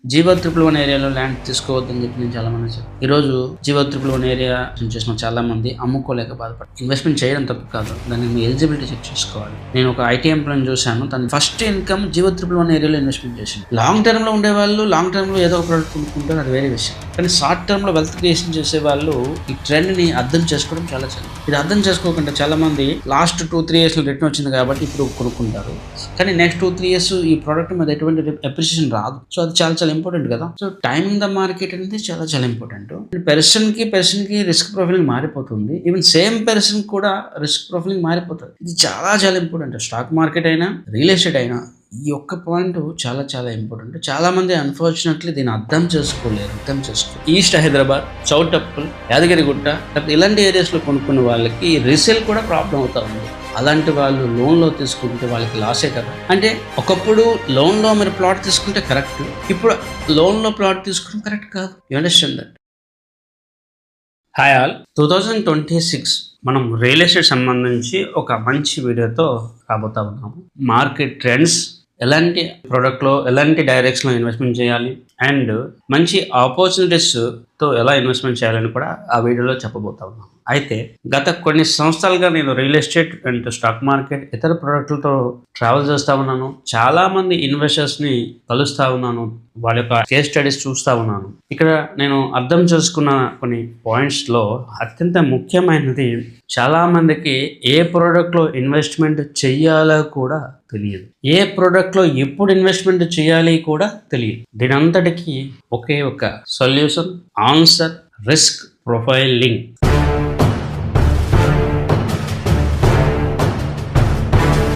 GO 111 ఏరియాలో land తీసుకోవద్దని చెప్పి నేను చాలా మంది చెప్పాను. ఈరోజు జీవో 111 ఏరియా చేసిన చాలా మంది అమ్ముకోలేక బాధపడతారు. ఇన్వెస్ట్మెంట్ చేయడం తప్పు కాదు, దాన్ని మీ ఎలిజిబిలిటీ చెక్ చేసుకోవాలి. నేను ఒక ఐటీ ఎంప్లాయ్ చూశాను, తన ఫస్ట్ ఇన్కమ్ జీవో 111 ఏరియాలో ఇన్వెస్ట్మెంట్ చేసింది. లాంగ్ టర్మ్ లో ఉండేవాళ్ళు లాంగ్ టర్మ్ లో ఏదో ఒక ప్రోడక్ట్ కొనుక్కుంటారు, అది వేరే విషయం. కానీ షార్ట్ టర్మ్ లో వెల్త్ క్రియేషన్ చేసే వాళ్ళు ఈ ట్రెండ్ ని అర్థం చేసుకోవడం చాలా చాలా ఇది అర్థం చేసుకోకుండా చాలా మంది లాస్ట్ 2-3 years లో రిటర్న్ వచ్చింది కాబట్టి ఇప్పుడు కొనుక్కుంటారు. కానీ నెక్స్ట్ 2-3 years ఈ ప్రోడక్ట్ మీద ఎటువంటి అప్రిషియేషన్ రాదు. సో అది చాలా చాలా ఇంపార్టెంట్ కదా. సో టైమింగ్ ద మార్కెట్ అనేది చాలా చాలా ఇంపార్టెంట్. పర్సన్ కి రిస్క్ ప్రొఫైలింగ్ మారిపోతుంది. ఈవెన్ సేమ్ పర్సన్ కూడా రిస్క్ ప్రొఫైలింగ్ మారిపోతుంది. ఇది చాలా చాలా ఇంపార్టెంట్. స్టాక్ మార్కెట్ అయినా రియల్ ఎస్టేట్ అయినా ఈ ఒక్క పాయింట్ చాలా చాలా ఇంపార్టెంట్. చాలా మంది అన్ఫార్చునేట్లీ దీన్ని అర్థం చేసుకోలేరు. ఈస్ట్ హైదరాబాద్, చౌటప్పల్, యాదగిరిగుట్ట ఇలాంటి ఏరియాస్ లో కొనుక్కున్న వాళ్ళకి రీసేల్ కూడా ప్రాబ్లం అవుతా ఉంది. అలాంటి వాళ్ళు లోన్లో తీసుకుంటే వాళ్ళకి లాసే కదా. అంటే ఒకప్పుడు లోన్లో మీరు ప్లాట్ తీసుకుంటే కరెక్ట్, ఇప్పుడు లోన్లో ప్లాట్ తీసుకోవడం కరెక్ట్ కాదు. You understand that? Hi all, 2026 మనం రియల్ ఎస్టేట్ సంబంధించి ఒక మంచి వీడియోతో రాబోతా ఉన్నాము. మార్కెట్ ట్రెండ్స్, ఎలాంటి ప్రోడక్ట్లో ఎలాంటి డైరెక్షన్లో ఇన్వెస్ట్మెంట్ చేయాలి అండ్ మంచి ఆపర్చునిటీస్తో ఎలా ఇన్వెస్ట్మెంట్ చేయాలని కూడా ఆ వీడియోలో చెప్పబోతా ఉన్నాను. అయితే గత కొన్ని సంవత్సరాలుగా నేను real estate and stock market ఇతర ప్రోడక్ట్లతో ట్రావెల్ చేస్తూ ఉన్నాను. చాలామంది ఇన్వెస్టర్స్ని కలుస్తూ ఉన్నాను, వాళ్ళ యొక్క కేస్ స్టడీస్ చూస్తూ ఉన్నాను. ఇక్కడ నేను అర్థం చేసుకున్న కొన్ని పాయింట్స్లో అత్యంత ముఖ్యమైనది, చాలామందికి ఏ ప్రోడక్ట్లో ఇన్వెస్ట్మెంట్ చెయ్యాలో కూడా తెలియదు, ఏ ప్రోడక్ట్లో ఎప్పుడు ఇన్వెస్ట్మెంట్ చేయాలి కూడా తెలియదు. దీని అంతటికీ ఒకే ఒక సొల్యూషన్, ఆన్సర్ రిస్క్ ప్రొఫైలింగ్.